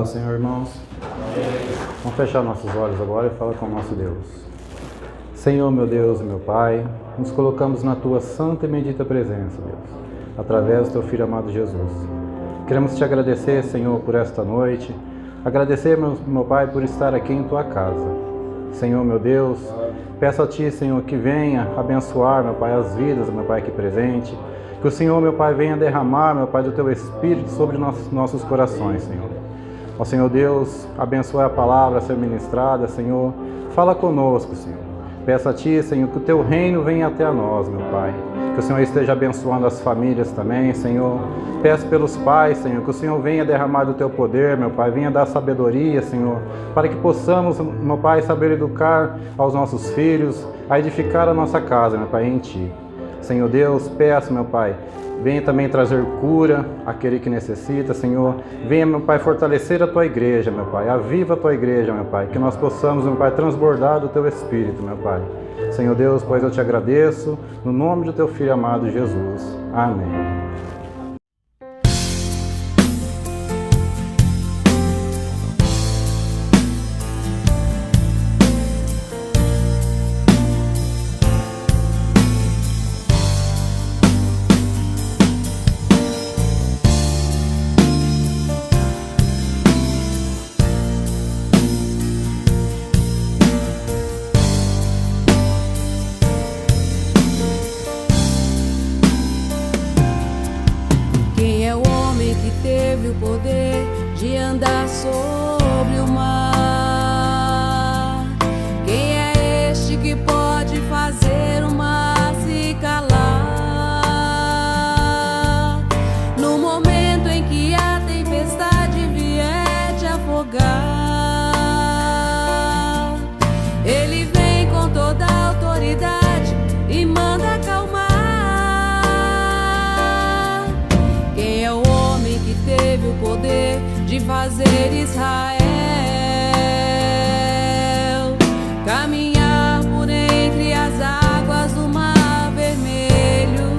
paz do Senhor, irmãos. Vamos fechar nossos olhos agora e falar com o nosso Deus. Senhor, meu Deus e meu Pai, nos colocamos na Tua santa e bendita presença, Deus, através do Teu Filho amado Jesus. Queremos Te agradecer, Senhor, por esta noite. Agradecer, meu Pai, por estar aqui em Tua casa. Senhor, meu Deus, peço a Ti, Senhor, que venha abençoar, meu Pai, as vidas, meu Pai, aqui presente. Que o Senhor, meu Pai, venha derramar, meu Pai, do Teu Espírito sobre nossos corações, Senhor. Ó Senhor Deus, abençoe a palavra a ser ministrada, Senhor. Fala conosco, Senhor. Peço a Ti, Senhor, que o Teu reino venha até nós, meu Pai. Que o Senhor esteja abençoando as famílias também, Senhor. Peço pelos pais, Senhor, que o Senhor venha derramar do Teu poder, meu Pai. Venha dar sabedoria, Senhor, para que possamos, meu Pai, saber educar aos nossos filhos, a edificar a nossa casa, meu Pai, em Ti. Senhor Deus, peço, meu Pai, venha também trazer cura àquele que necessita, Senhor. Venha, meu Pai, fortalecer a Tua igreja, meu Pai. Aviva a Tua igreja, meu Pai. Que nós possamos, meu Pai, transbordar do Teu Espírito, meu Pai. Senhor Deus, pois eu Te agradeço, no nome do Teu Filho amado Jesus. Amém. O poder de andar sobre o mar. Quem é este que pode fazer o mar se calar? No momento em que a tempestade vier te afogar, Ele vem com toda a autoridade e manda acalmar. Quem é o homem que teve o poder de fazer Israel caminhar por entre as águas do Mar Vermelho?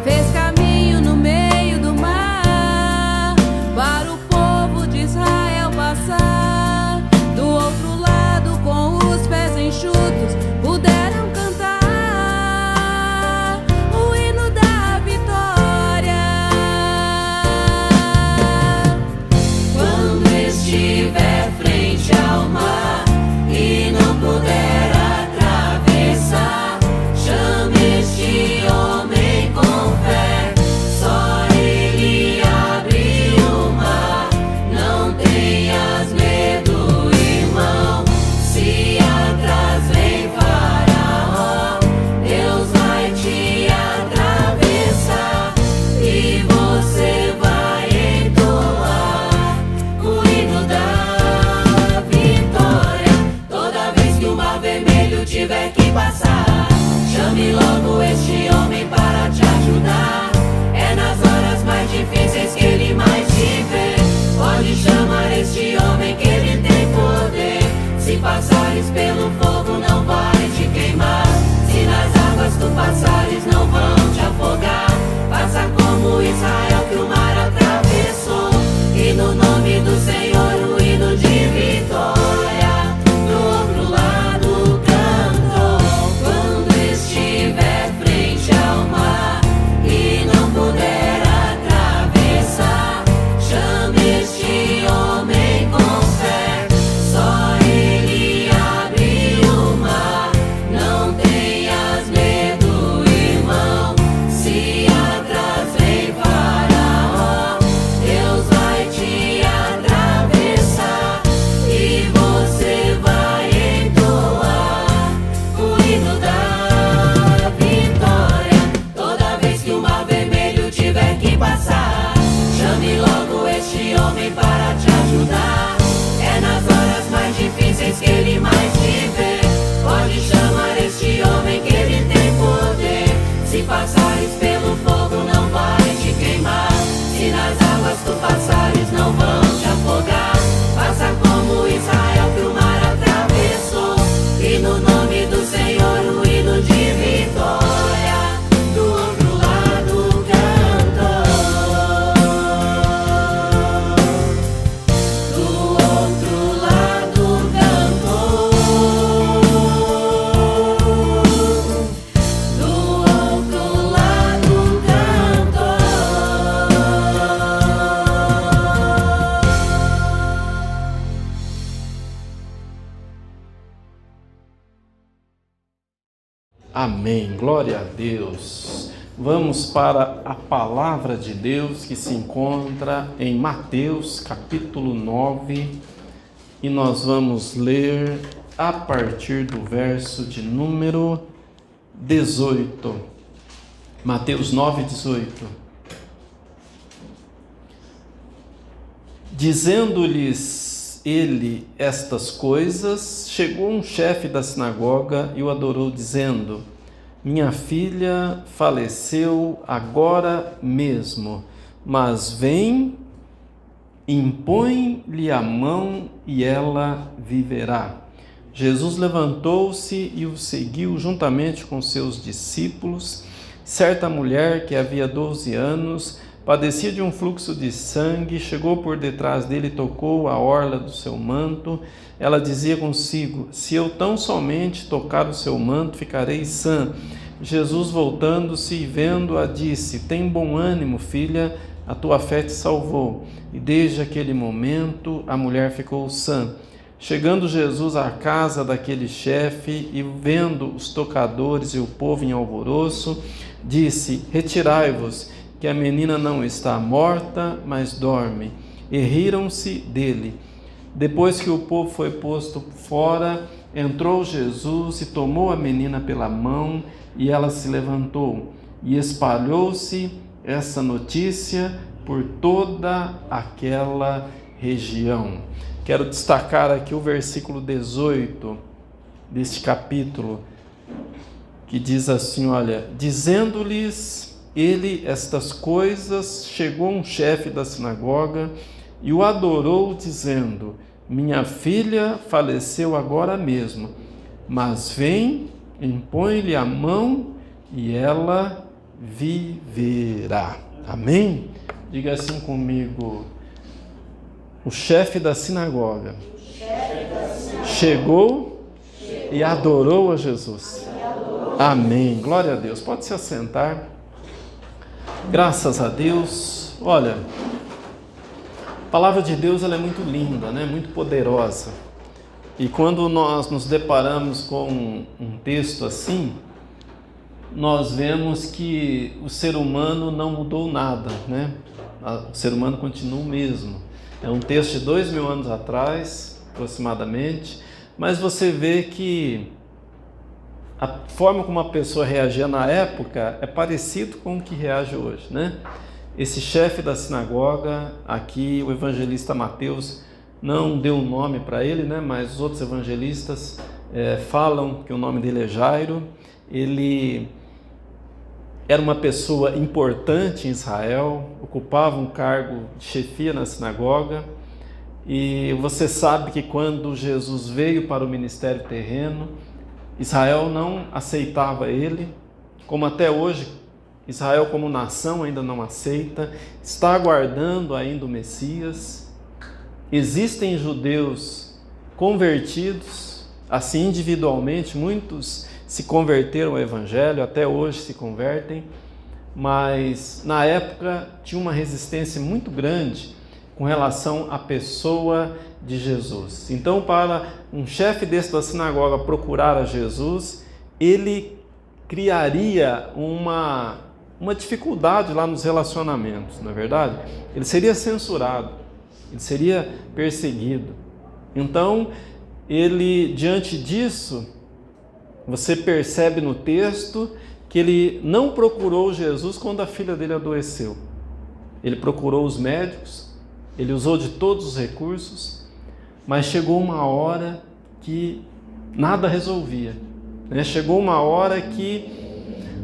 Fez caminho no meio do mar para o povo de Israel passar. Do outro lado, com os pés enxutos, puderam cantar o hino da vitória. Amém. Glória a Deus. Vamos para a palavra de Deus que se encontra em Mateus capítulo 9 e nós vamos ler a partir do verso de número 18. Mateus 9, 18. Dizendo-lhes ele estas coisas, chegou um chefe da sinagoga e o adorou, dizendo: minha filha faleceu agora mesmo, mas vem, impõe-lhe a mão e ela viverá. Jesus levantou-se e o seguiu juntamente com seus discípulos. Certa mulher que havia 12 anos padecia de um fluxo de sangue, chegou por detrás dele e tocou a orla do seu manto. Ela dizia consigo: se eu tão somente tocar o seu manto, ficarei sã. Jesus, voltando-se e vendo-a, disse: tem bom ânimo, filha, a tua fé te salvou. E desde aquele momento a mulher ficou sã. Chegando Jesus à casa daquele chefe e vendo os tocadores e o povo em alvoroço, disse: retirai-vos, que a menina não está morta, mas dorme. E riram-se dele. Depois que o povo foi posto fora, entrou Jesus e tomou a menina pela mão, e ela se levantou. E espalhou-se essa notícia por toda aquela região. Quero destacar aqui o versículo 18 deste capítulo, que diz assim, olha: dizendo-lhes ele estas coisas, chegou um chefe da sinagoga e o adorou, dizendo: minha filha faleceu agora mesmo, mas vem, impõe-lhe a mão e ela viverá. Amém? Diga assim comigo: o chefe da sinagoga chegou e adorou a Jesus. Amém. Glória a Deus. Pode se assentar. Graças a Deus. Olha, a palavra de Deus ela é muito linda, né? Muito poderosa. E quando nós nos deparamos com um texto assim, nós vemos que o ser humano não mudou nada, né? O ser humano continua o mesmo. É um texto de 2000 anos atrás, aproximadamente, mas você vê que a forma como a pessoa reagia na época é parecido com o que reage hoje, né? Esse chefe da sinagoga, aqui o evangelista Mateus não deu um nome para ele, né? Mas os outros evangelistas falam que o nome dele é Jairo. Ele era uma pessoa importante em Israel, ocupava um cargo de chefia na sinagoga. E você sabe que quando Jesus veio para o ministério terreno, Israel não aceitava ele, como até hoje Israel como nação ainda não aceita, está aguardando ainda o Messias. Existem judeus convertidos, assim individualmente, muitos se converteram ao Evangelho, até hoje se convertem, mas na época tinha uma resistência muito grande com relação à pessoa de Jesus. Então, para um chefe desse da sinagoga procurar a Jesus, ele criaria uma dificuldade lá nos relacionamentos, não é verdade? Ele seria censurado, ele seria perseguido. Então, ele, diante disso, você percebe no texto que ele não procurou Jesus quando a filha dele adoeceu. Ele procurou os médicos, ele usou de todos os recursos, mas chegou uma hora que nada resolvia, né? Chegou uma hora que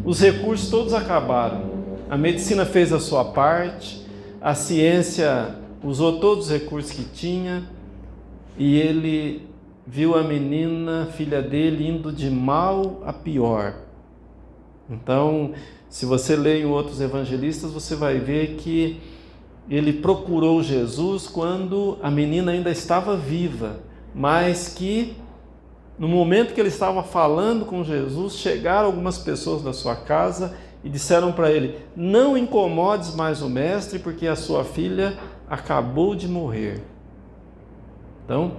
os recursos todos acabaram. A medicina fez a sua parte, a ciência usou todos os recursos que tinha, e ele viu a menina, filha dele, indo de mal a pior. Então, se você lê em outros evangelistas, você vai ver que ele procurou Jesus quando a menina ainda estava viva, mas que no momento que ele estava falando com Jesus, chegaram algumas pessoas da sua casa e disseram para ele: não incomodes mais o mestre, porque a sua filha acabou de morrer. Então,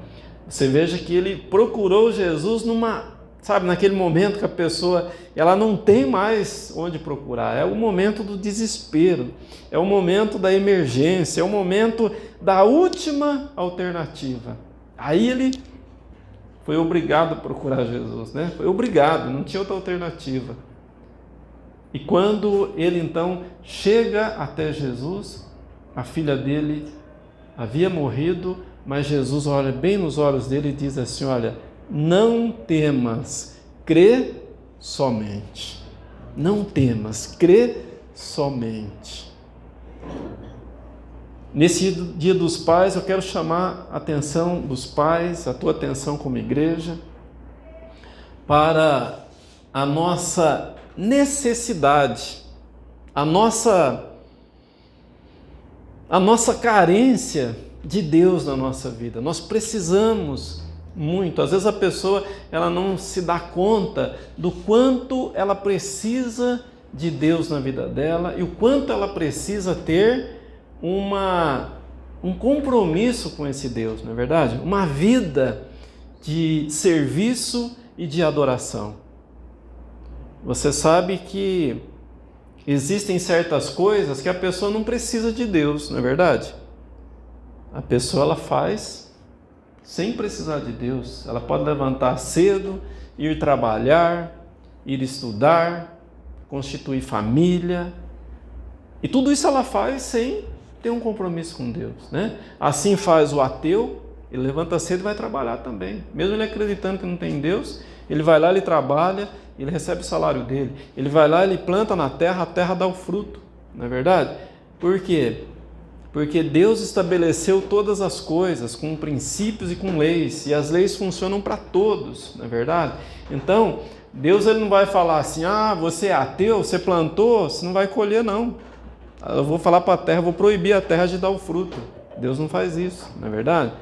você veja que ele procurou Jesus numa Sabe, naquele momento que a pessoa ela não tem mais onde procurar, é o momento do desespero, é o momento da emergência, é o momento da última alternativa. Aí ele foi obrigado a procurar Jesus, né? Foi obrigado, não tinha outra alternativa. E quando ele então chega até Jesus, a filha dele havia morrido, mas Jesus olha bem nos olhos dele e diz assim: olha, não temas, crê somente. Não temas, crê somente. Nesse Dia dos Pais, eu quero chamar a atenção dos pais, a tua atenção como igreja, para a nossa necessidade, a nossa carência de Deus na nossa vida. Nós precisamos muito. Às vezes a pessoa ela não se dá conta do quanto ela precisa de Deus na vida dela e o quanto ela precisa ter um compromisso com esse Deus, não é verdade? Uma vida de serviço e de adoração. Você sabe que existem certas coisas que a pessoa não precisa de Deus, não é verdade? A pessoa ela faz sem precisar de Deus. Ela pode levantar cedo, ir trabalhar, ir estudar, constituir família. E tudo isso ela faz sem ter um compromisso com Deus, né? Assim faz o ateu, ele levanta cedo e vai trabalhar também. Mesmo ele acreditando que não tem Deus, ele vai lá, ele trabalha, ele recebe o salário dele. Ele vai lá, ele planta na terra, a terra dá o fruto, não é verdade? Por quê? Porque Deus estabeleceu todas as coisas com princípios e com leis, e as leis funcionam para todos, não é verdade? Então, Deus ele não vai falar assim: ah, você é ateu, você plantou, você não vai colher não. Eu vou falar para a terra, vou proibir a terra de dar o fruto. Deus não faz isso, não é verdade?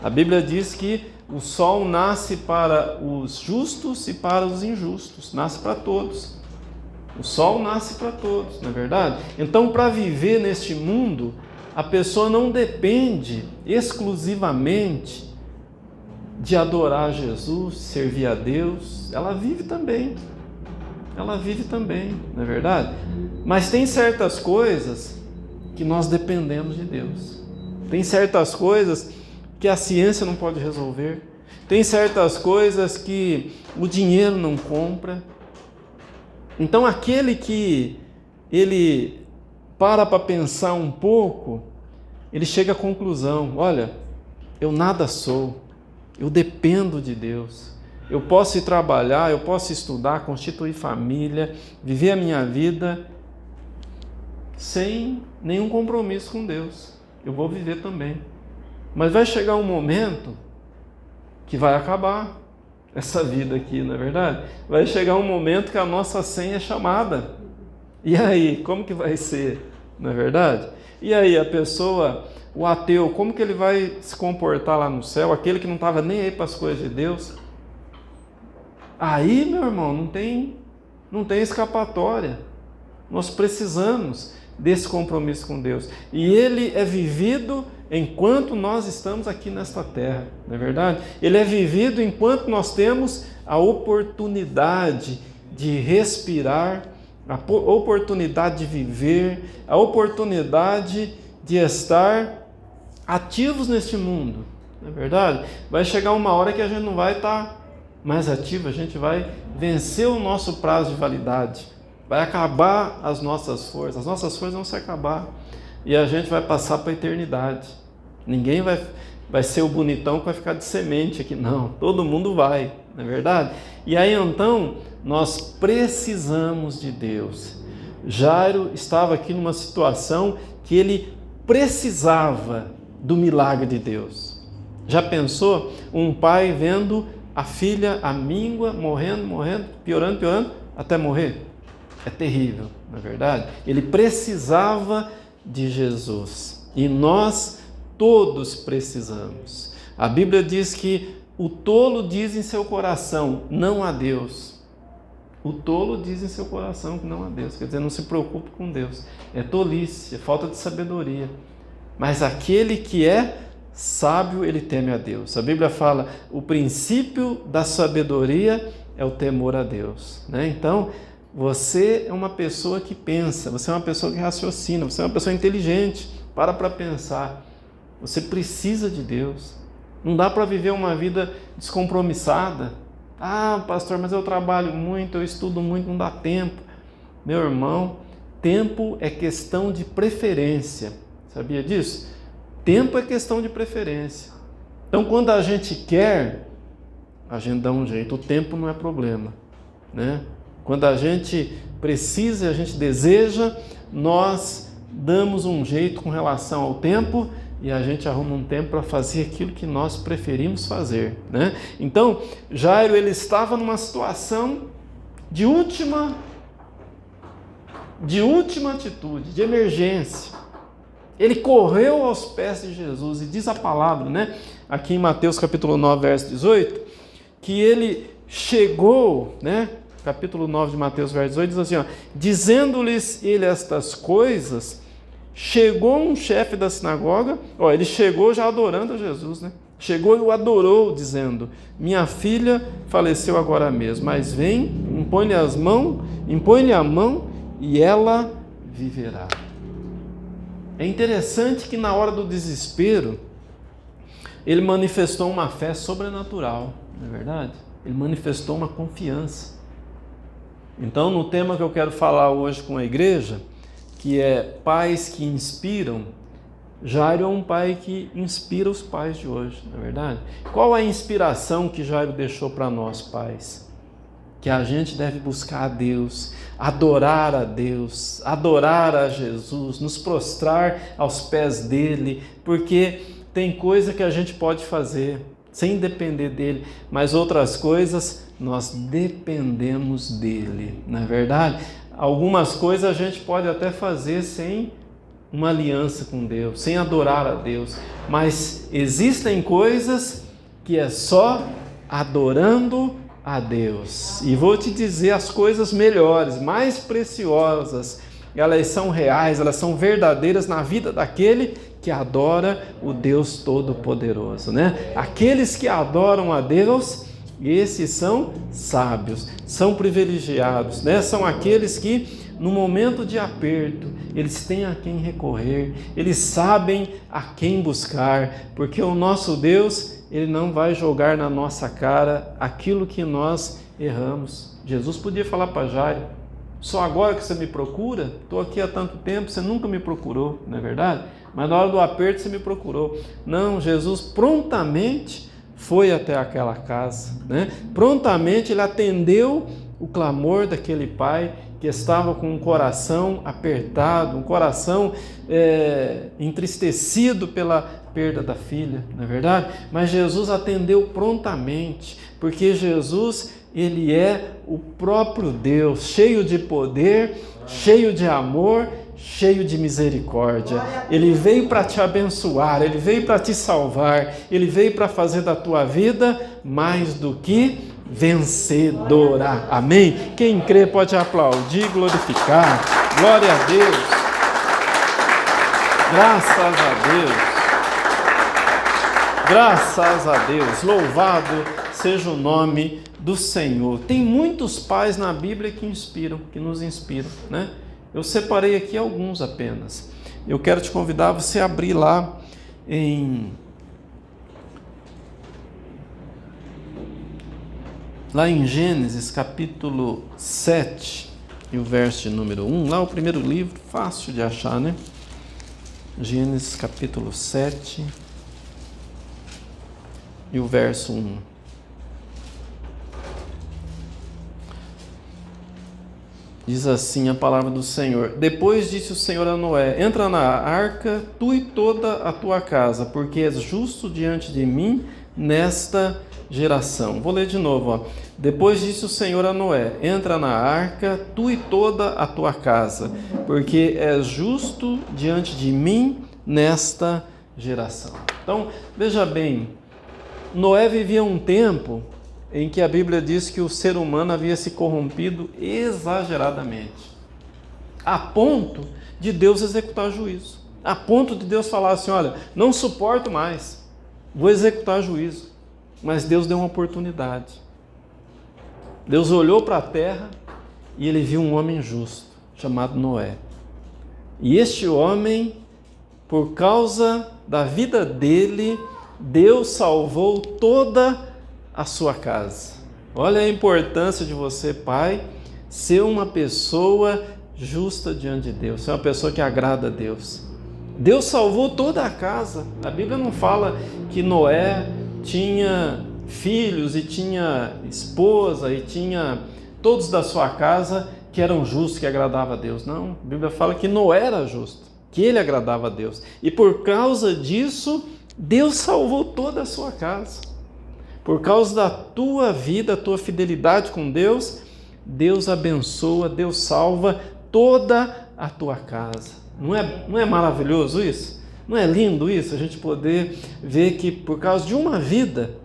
A Bíblia diz que o sol nasce para os justos e para os injustos, nasce para todos. O sol nasce para todos, não é verdade? Então, para viver neste mundo, a pessoa não depende exclusivamente de adorar Jesus, servir a Deus. Ela vive também, não é verdade? Mas tem certas coisas que nós dependemos de Deus. Tem certas coisas que a ciência não pode resolver. Tem certas coisas que o dinheiro não compra. Então aquele que ele para pensar um pouco, ele chega à conclusão: olha, eu nada sou, eu dependo de Deus. Eu posso ir trabalhar, eu posso estudar, constituir família, viver a minha vida sem nenhum compromisso com Deus. Eu vou viver também. Mas vai chegar um momento que vai acabar essa vida aqui, não é verdade? Vai chegar um momento que a nossa senha é chamada. E aí, como que vai ser? Não é verdade? E aí a pessoa, o ateu, como que ele vai se comportar lá no céu? Aquele que não estava nem aí para as coisas de Deus. Aí, meu irmão, não tem escapatória. Nós precisamos desse compromisso com Deus. E ele é vivido enquanto nós estamos aqui nesta terra, não é verdade? Ele é vivido enquanto nós temos a oportunidade de respirar, a oportunidade de viver, a oportunidade de estar ativos neste mundo, não é verdade? Vai chegar uma hora que a gente não vai estar mais ativo, a gente vai vencer o nosso prazo de validade, vai acabar as nossas forças vão se acabar e a gente vai passar para a eternidade. Ninguém vai ser o bonitão que vai ficar de semente aqui, não, todo mundo vai, não é verdade? E aí então nós precisamos de Deus. Jairo estava aqui numa situação que ele precisava do milagre de Deus. Já pensou um pai vendo a filha, a míngua, morrendo, piorando, até morrer? É terrível, não é verdade? Ele precisava de Jesus. E nós todos precisamos. A Bíblia diz que o tolo diz em seu coração: não há Deus. O tolo diz em seu coração que não há Deus. Quer dizer, não se preocupe com Deus. É tolice, é falta de sabedoria. Mas aquele que é sábio, ele teme a Deus. A Bíblia fala: o princípio da sabedoria é o temor a Deus, né? Então, você é uma pessoa que pensa, você é uma pessoa que raciocina, você é uma pessoa inteligente, para pensar. Você precisa de Deus. Não dá para viver uma vida descompromissada. Ah, pastor, mas eu trabalho muito, eu estudo muito, não dá tempo. Meu irmão, tempo é questão de preferência. Sabia disso? Tempo é questão de preferência. Então, quando a gente quer, a gente dá um jeito. O tempo não é problema, né? Quando a gente precisa, a gente deseja, nós damos um jeito com relação ao tempo e a gente arruma um tempo para fazer aquilo que nós preferimos fazer, né? Então, Jairo, ele estava numa situação de última atitude, de emergência. Ele correu aos pés de Jesus e diz a palavra, né? Aqui em Mateus capítulo 9, verso 18, que ele chegou, né? Capítulo 9 de Mateus, verso 18, diz assim, ó, dizendo-lhes ele estas coisas, chegou um chefe da sinagoga, ó, ele chegou já adorando a Jesus, né? Chegou e o adorou, dizendo, minha filha faleceu agora mesmo, mas vem, impõe-lhe a mão e ela viverá. É interessante que na hora do desespero, ele manifestou uma fé sobrenatural, não é verdade? Ele manifestou uma confiança. Então, no tema que eu quero falar hoje com a igreja, que é pais que inspiram, Jairo é um pai que inspira os pais de hoje, não é verdade? Qual a inspiração que Jairo deixou para nós, pais? Que a gente deve buscar a Deus, adorar a Jesus, nos prostrar aos pés dele, porque tem coisa que a gente pode fazer sem depender dele, mas outras coisas nós dependemos dele, não é verdade? Algumas coisas a gente pode até fazer sem uma aliança com Deus, sem adorar a Deus, mas existem coisas que é só adorando a Deus. E vou te dizer, as coisas melhores, mais preciosas, elas são reais, elas são verdadeiras na vida daquele que adora o Deus Todo-Poderoso, né? Aqueles que adoram a Deus, esses são sábios, são privilegiados, né? São aqueles que no momento de aperto, eles têm a quem recorrer, eles sabem a quem buscar, porque o nosso Deus, ele não vai jogar na nossa cara aquilo que nós erramos. Jesus podia falar para Jairo, só agora que você me procura? Estou aqui há tanto tempo, você nunca me procurou, não é verdade? Mas na hora do aperto você me procurou. Não, Jesus prontamente foi até aquela casa, né? Prontamente ele atendeu o clamor daquele pai que estava com um coração apertado, um coração entristecido pela perda da filha, não é verdade? Mas Jesus atendeu prontamente, porque Jesus, ele é o próprio Deus, cheio de poder, cheio de amor, cheio de misericórdia. Ele veio para te abençoar, ele veio para te salvar, ele veio para fazer da tua vida mais do que vencedora. Amém? Quem crê pode aplaudir, glorificar. Glória a Deus. Graças a Deus. Graças a Deus. Louvado seja o nome do Senhor. Tem muitos pais na Bíblia que inspiram, que nos inspiram, né? Eu separei aqui alguns apenas. Eu quero te convidar a você abrir lá em Gênesis capítulo 7 e o verso de número 1, lá o primeiro livro, fácil de achar, né? Gênesis capítulo 7 e o verso 1. Diz assim a palavra do Senhor: depois disse o Senhor a Noé, entra na arca, tu e toda a tua casa, porque és justo diante de mim nesta geração. Vou ler de novo, ó. Depois disse o Senhor a Noé, entra na arca, tu e toda a tua casa, porque és justo diante de mim nesta geração. Então, veja bem, Noé vivia um tempo em que a Bíblia diz que o ser humano havia se corrompido exageradamente, a ponto de Deus executar juízo, a ponto de Deus falar assim, olha, não suporto mais, vou executar juízo. Mas Deus deu uma oportunidade. Deus olhou para a terra e ele viu um homem justo, chamado Noé. E este homem, por causa da vida dele, Deus salvou toda a sua casa. Olha a importância de você, pai, ser uma pessoa justa diante de Deus, ser uma pessoa que agrada a Deus. Deus salvou toda a casa. A Bíblia não fala que Noé tinha filhos e tinha esposa e tinha todos da sua casa que eram justos, que agradavam a Deus. Não, a Bíblia fala que Noé era justo, que ele agradava a Deus. E por causa disso, Deus salvou toda a sua casa. Por causa da tua vida, a tua fidelidade com Deus, Deus abençoa, Deus salva toda a tua casa. Não é maravilhoso isso? Não é lindo isso? A gente poder ver que por causa de uma vida,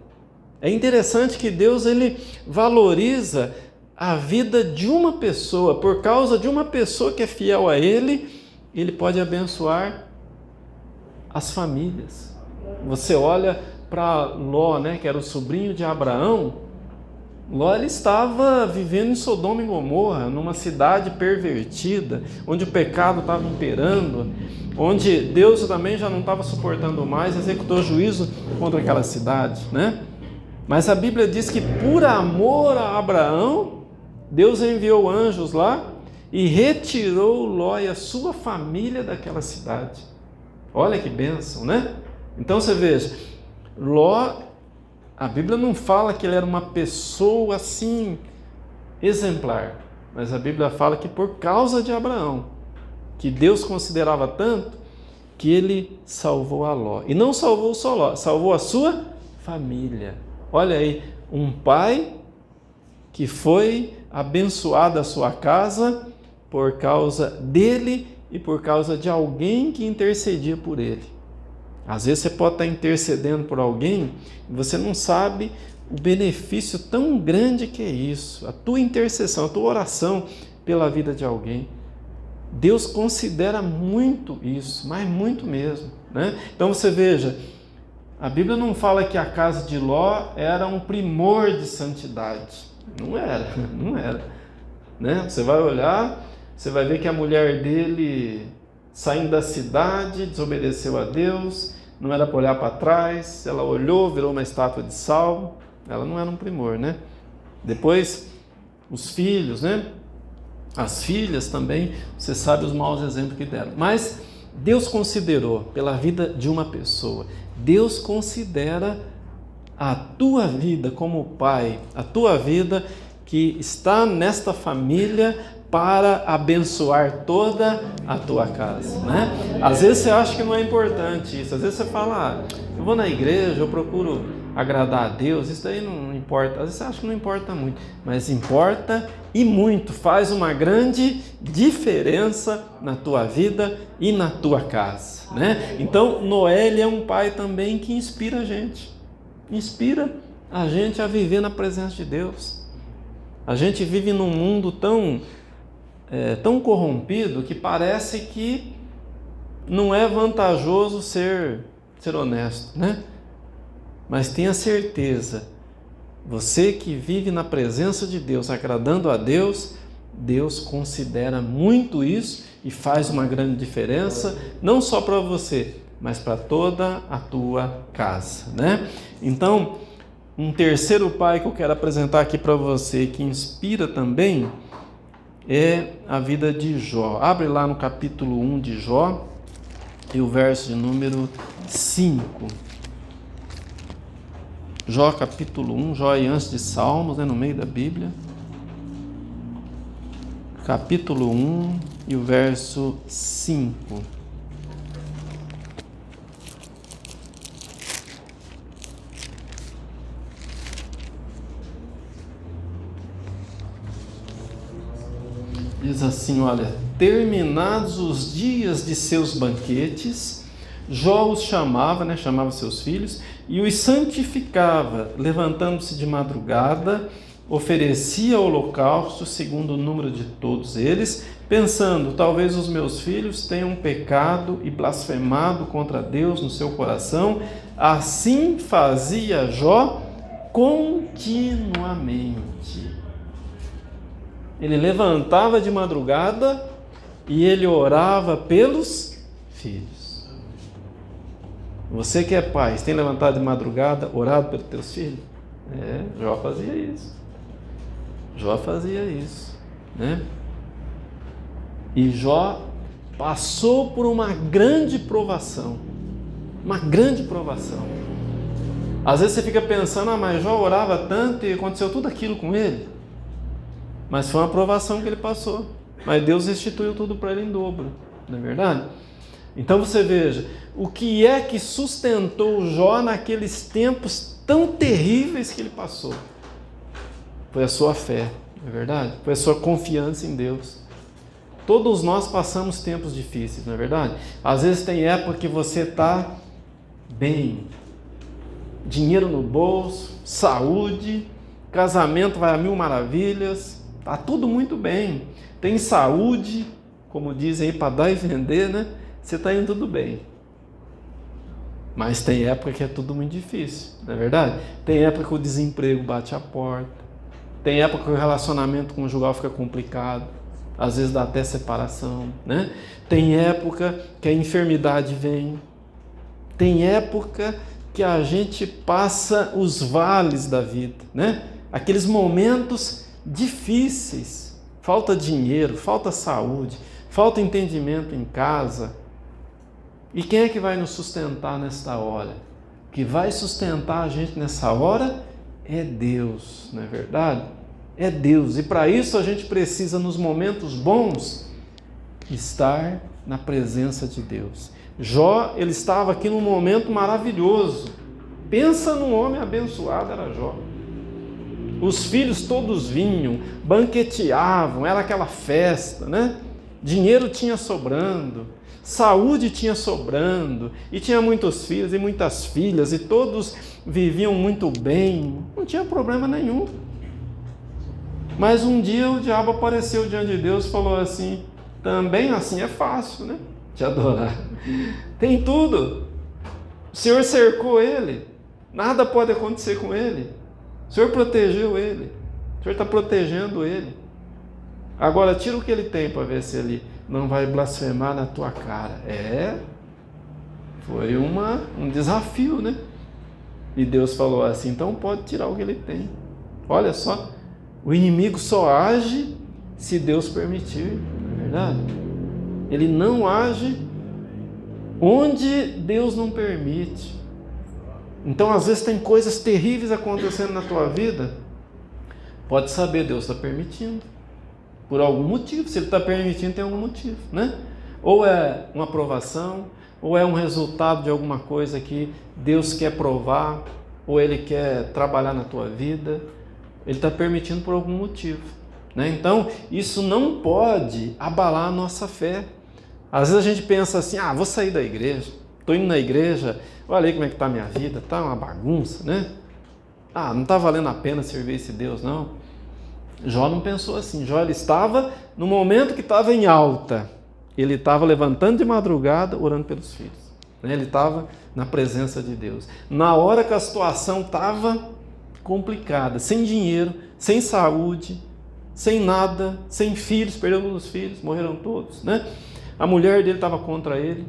é interessante que Deus ele valoriza a vida de uma pessoa. Por causa de uma pessoa que é fiel a Ele, Ele pode abençoar as famílias. Você olha para Ló, né, que era o sobrinho de Abraão. Ló ele estava vivendo em Sodoma e Gomorra, numa cidade pervertida, onde o pecado estava imperando, onde Deus também já não estava suportando mais, executou juízo contra aquela cidade, né? Mas a Bíblia diz que por amor a Abraão, Deus enviou anjos lá e retirou Ló e a sua família daquela cidade. Olha que bênção, né? Então você veja, Ló, a Bíblia não fala que ele era uma pessoa assim exemplar, mas a Bíblia fala que por causa de Abraão, que Deus considerava tanto, que ele salvou a Ló. E não salvou só Ló, salvou a sua família. Olha aí, um pai que foi abençoado a sua casa por causa dele e por causa de alguém que intercedia por ele. Às vezes você pode estar intercedendo por alguém e você não sabe o benefício tão grande que é isso. A tua intercessão, a tua oração pela vida de alguém. Deus considera muito isso, mas muito mesmo, né? Então você veja, a Bíblia não fala que a casa de Ló era um primor de santidade. Não era, não era, né? Você vai olhar, você vai ver que a mulher dele, saindo da cidade, desobedeceu a Deus, não era para olhar para trás, ela olhou, virou uma estátua de sal, ela não era um primor, né? Depois, os filhos, né? As filhas também, você sabe os maus exemplos que deram. Mas Deus considerou pela vida de uma pessoa, Deus considera a tua vida como pai, a tua vida que está nesta família para abençoar toda a tua casa, né? Às vezes você acha que não é importante isso, às vezes você fala, eu vou na igreja, eu procuro agradar a Deus, isso daí não importa, às vezes você acha que não importa muito, mas importa e muito, faz uma grande diferença na tua vida e na tua casa, né? Então Noé ele é um pai também que inspira a gente a viver na presença de Deus. A gente vive num mundo tão corrompido que parece que não é vantajoso ser honesto, né? Mas tenha certeza, você que vive na presença de Deus, agradando a Deus, Deus considera muito isso e faz uma grande diferença, não só para você, mas para toda a tua casa, né? Então, um terceiro pai que eu quero apresentar aqui para você, que inspira também, é a vida de Jó. Abre lá no capítulo 1 de Jó e o verso de número 5. Jó capítulo 1, Jó é antes de Salmos, né, no meio da Bíblia. Capítulo 1 e o verso 5. Diz assim, olha, terminados os dias de seus banquetes, Jó os chamava, né, chamava seus filhos, e os santificava, levantando-se de madrugada, oferecia holocausto segundo o número de todos eles, pensando, talvez os meus filhos tenham pecado e blasfemado contra Deus no seu coração. Assim fazia Jó continuamente. Ele levantava de madrugada e ele orava pelos filhos. Você que é pai, você tem levantado de madrugada, orado pelos teus filhos? Jó fazia isso. Jó fazia isso, né? E Jó passou por uma grande provação. Uma grande provação. Às vezes você fica pensando, mas Jó orava tanto e aconteceu tudo aquilo com ele. Mas foi uma provação que ele passou. Mas Deus restituiu tudo para ele em dobro, não é verdade? Então você veja, o que é que sustentou Jó naqueles tempos tão terríveis que ele passou? Foi a sua fé, não é verdade? Foi a sua confiança em Deus. Todos nós passamos tempos difíceis, não é verdade? Às vezes tem época que você está bem, dinheiro no bolso, saúde, casamento vai a mil maravilhas, está tudo muito bem, tem saúde, como dizem aí, para dar e vender, né? Você está indo tudo bem. Mas tem época que é tudo muito difícil, não é verdade? Tem época que o desemprego bate a porta, tem época que o relacionamento conjugal fica complicado, às vezes dá até separação, né? Tem época que a enfermidade vem, tem época que a gente passa os vales da vida, né? Aqueles momentos difíceis, falta dinheiro, falta saúde, falta entendimento em casa. E quem é que vai nos sustentar nesta hora? O que vai sustentar a gente nessa hora é Deus, não é verdade? É Deus. E para isso a gente precisa, nos momentos bons, estar na presença de Deus. Jó, ele estava aqui num momento maravilhoso. Pensa num homem abençoado, era Jó. Os filhos todos vinham, banqueteavam, era aquela festa, né? Dinheiro tinha sobrando, saúde tinha sobrando, e tinha muitos filhos e muitas filhas, e todos viviam muito bem, não tinha problema nenhum. Mas um dia o diabo apareceu diante de Deus e falou assim: também assim é fácil, né? Te adorar. Tem tudo. O Senhor cercou ele, nada pode acontecer com ele. O Senhor protegeu ele, o Senhor está protegendo ele. Agora tira o que ele tem para ver se ele não vai blasfemar na tua cara. Foi um desafio, né? E Deus falou assim: então pode tirar o que ele tem. Olha só, o inimigo só age se Deus permitir, não é verdade? Ele não age onde Deus não permite. Então às vezes tem coisas terríveis acontecendo na tua vida, pode saber, Deus está permitindo, por algum motivo. Se Ele está permitindo, tem algum motivo, né? Ou é uma aprovação, ou é um resultado de alguma coisa que Deus quer provar, ou Ele quer trabalhar na tua vida. Ele está permitindo por algum motivo, né? Então isso não pode abalar a nossa fé. Às vezes a gente pensa assim: vou sair da igreja, estou indo na igreja, olha aí como é que está a minha vida, está uma bagunça, né? Não está valendo a pena servir esse Deus, não. Jó não pensou assim. Jó, ele estava no momento que estava em alta, ele estava levantando de madrugada, orando pelos filhos, né? Ele estava na presença de Deus. Na hora que a situação estava complicada, sem dinheiro, sem saúde, sem nada, sem filhos, perdeu os filhos, morreram todos, né? A mulher dele estava contra ele,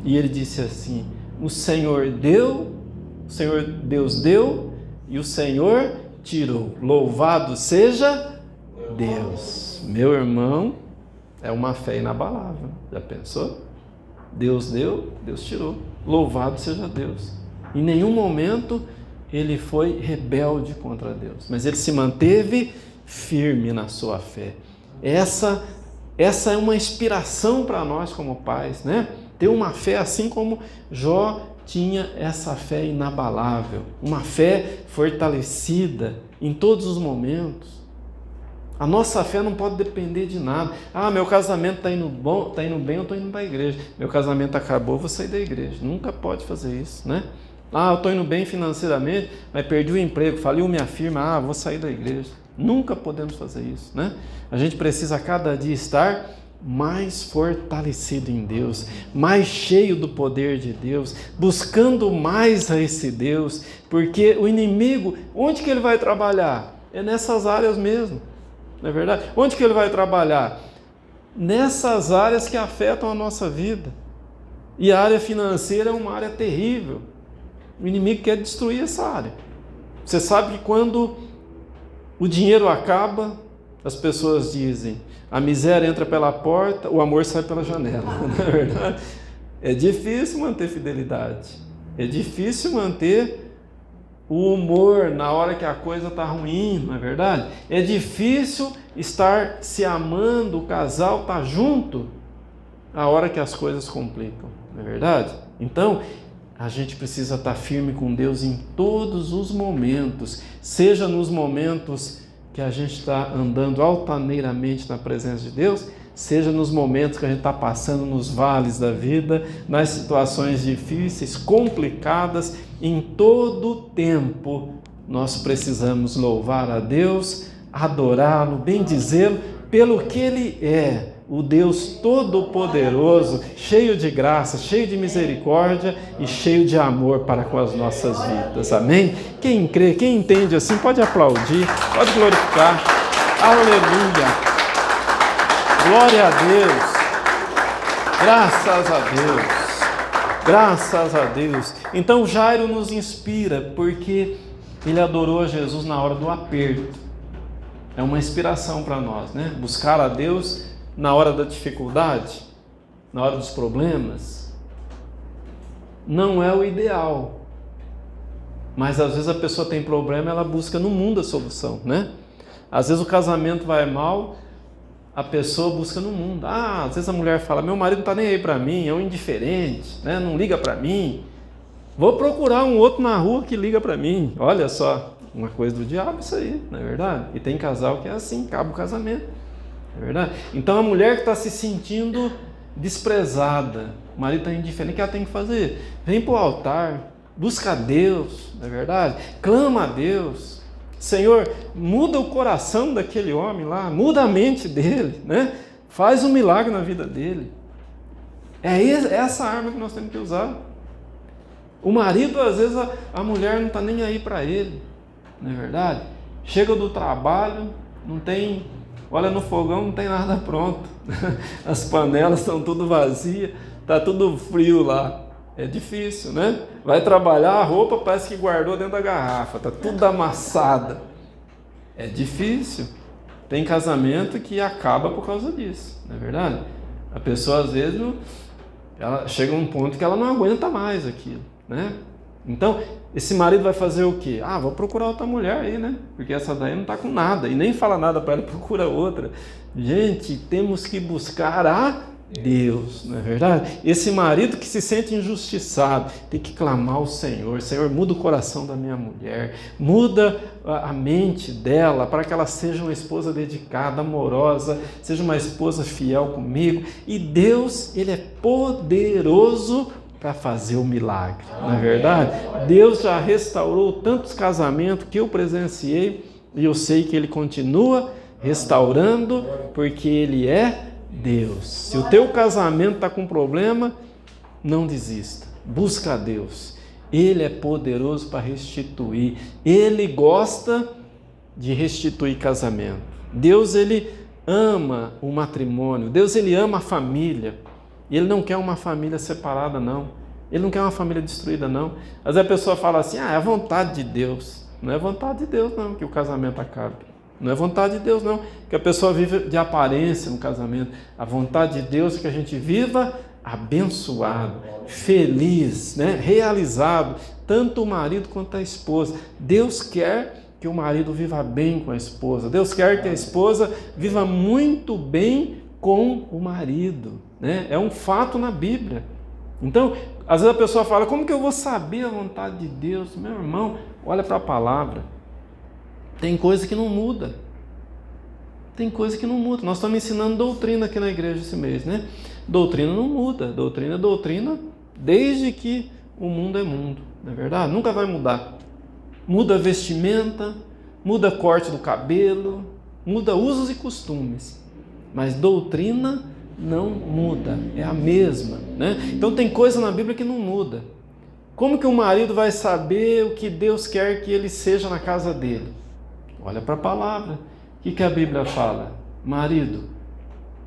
e ele disse assim: o Senhor deu, o Senhor Deus deu, e o Senhor tirou. Louvado seja Deus. Meu irmão, é uma fé inabalável. Já pensou? Deus deu, Deus tirou. Louvado seja Deus. Em nenhum momento ele foi rebelde contra Deus, mas ele se manteve firme na sua fé. Essa é uma inspiração para nós como pais, né? Ter uma fé assim como Jó tinha essa fé inabalável, uma fé fortalecida em todos os momentos. A nossa fé não pode depender de nada. Meu casamento está indo bem, eu estou indo para a igreja. Meu casamento acabou, eu vou sair da igreja. Nunca pode fazer isso, né? Eu estou indo bem financeiramente, mas perdi o emprego, faliu minha firma, vou sair da igreja. Nunca podemos fazer isso, né? A gente precisa a cada dia estar mais fortalecido em Deus, mais cheio do poder de Deus, buscando mais a esse Deus, porque o inimigo, onde que ele vai trabalhar? É nessas áreas mesmo. não é verdade? Onde que ele vai trabalhar? Nessas áreas que afetam a nossa vida. E a área financeira é uma área terrível. O inimigo quer destruir essa área. Você sabe que quando o dinheiro acaba, as pessoas dizem, a miséria entra pela porta, o amor sai pela janela, não é verdade? É difícil manter fidelidade. É difícil manter o humor na hora que a coisa está ruim, não é verdade? É difícil estar se amando, o casal está junto, a hora que as coisas complicam, não é verdade? Então, a gente precisa estar firme com Deus em todos os momentos, seja nos momentos que a gente está andando altaneiramente na presença de Deus, seja nos momentos que a gente está passando nos vales da vida, nas situações difíceis, complicadas, em todo tempo nós precisamos louvar a Deus, adorá-lo, bendizê-lo pelo que Ele é, o Deus Todo-Poderoso, cheio de graça, cheio de misericórdia e cheio de amor para com as nossas vidas. Amém? Quem crê, quem entende assim, pode aplaudir, pode glorificar. Aleluia! Glória a Deus! Graças a Deus! Graças a Deus! Então Jairo nos inspira porque ele adorou a Jesus na hora do aperto. É uma inspiração para nós, né? Buscar a Deus na hora da dificuldade, na hora dos problemas, não é o ideal. Mas às vezes a pessoa tem problema, ela busca no mundo a solução, né? Às vezes o casamento vai mal, a pessoa busca no mundo. Às vezes a mulher fala, meu marido não está nem aí para mim, é um indiferente, né? Não liga para mim. Vou procurar um outro na rua que liga para mim. Olha só, uma coisa do diabo isso aí, não é verdade? E tem casal que é assim, acaba o casamento. É verdade? Então a mulher que está se sentindo desprezada, o marido está indiferente, o que ela tem que fazer? Vem para o altar, busca a Deus, não é verdade? Clama a Deus. Senhor, muda o coração daquele homem lá, muda a mente dele, né? Faz um milagre na vida dele. É essa arma que nós temos que usar. O marido, às vezes, a mulher não está nem aí para ele, não é verdade? Chega do trabalho, não tem... Olha, no fogão não tem nada pronto. As panelas estão tudo vazias, está tudo frio lá. É difícil, né? Vai trabalhar, a roupa parece que guardou dentro da garrafa, está tudo amassada. É difícil. Tem casamento que acaba por causa disso, não é verdade? A pessoa, às vezes, ela chega a um ponto que ela não aguenta mais aquilo, né? Então, esse marido vai fazer o quê? Vou procurar outra mulher aí, né? Porque essa daí não está com nada. E nem fala nada para ela, procura outra. Gente, temos que buscar a Deus, não é verdade? Esse marido que se sente injustiçado, tem que clamar ao Senhor. Senhor, muda o coração da minha mulher. Muda a mente dela para que ela seja uma esposa dedicada, amorosa, seja uma esposa fiel comigo. E Deus, Ele é poderoso para fazer o milagre, não é verdade? Deus já restaurou tantos casamentos que eu presenciei e eu sei que Ele continua restaurando porque Ele é Deus. Se o teu casamento está com problema, não desista, busca a Deus. Ele é poderoso para restituir, Ele gosta de restituir casamento. Deus, Ele ama o matrimônio, Deus, Ele ama a família. E Ele não quer uma família separada, não. Ele não quer uma família destruída, não. Às vezes a pessoa fala assim, é a vontade de Deus. Não é vontade de Deus, não, que o casamento acabe. Não é vontade de Deus, não, que a pessoa vive de aparência no casamento. A vontade de Deus é que a gente viva abençoado, feliz, né? Realizado, tanto o marido quanto a esposa. Deus quer que o marido viva bem com a esposa. Deus quer que a esposa viva muito bem com o marido, né? É um fato na Bíblia. Então, às vezes a pessoa fala, como que eu vou saber a vontade de Deus? Meu irmão, olha para a palavra. Tem coisa que não muda. Tem coisa que não muda. Nós estamos ensinando doutrina aqui na igreja esse mês, né? Doutrina não muda. Doutrina é doutrina desde que o mundo é mundo, não é verdade? Nunca vai mudar. Muda a vestimenta, muda corte do cabelo, muda usos e costumes. Mas doutrina não muda, é a mesma, né? Então tem coisa na Bíblia que não muda. Como que o marido vai saber o que Deus quer que ele seja na casa dele? Olha para a palavra. O que a Bíblia fala? Marido,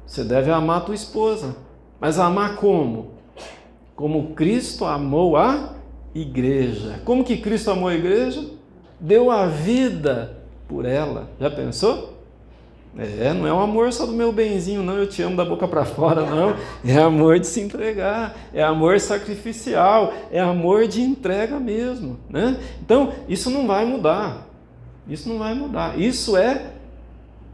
você deve amar a tua esposa. Mas amar como? Como Cristo amou a igreja. Como que Cristo amou a igreja? Deu a vida por ela. Já pensou? Não é um amor só do meu benzinho, não, eu te amo da boca para fora, não. É amor de se entregar, é amor sacrificial, é amor de entrega mesmo, né? Então, isso não vai mudar. Isso não vai mudar. Isso é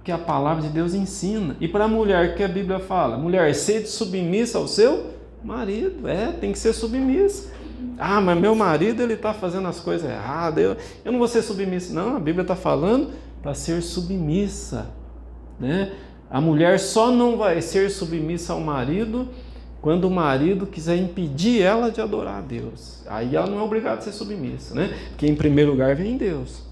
o que a palavra de Deus ensina. E para a mulher, o que a Bíblia fala? Mulher, sede submissa ao seu marido. Tem que ser submissa. Ah, mas meu marido, ele está fazendo as coisas erradas, eu não vou ser submissa. Não, a Bíblia está falando para ser submissa. Né? A mulher só não vai ser submissa ao marido quando o marido quiser impedir ela de adorar a Deus. Aí ela não é obrigada a ser submissa, né? Porque em primeiro lugar vem Deus.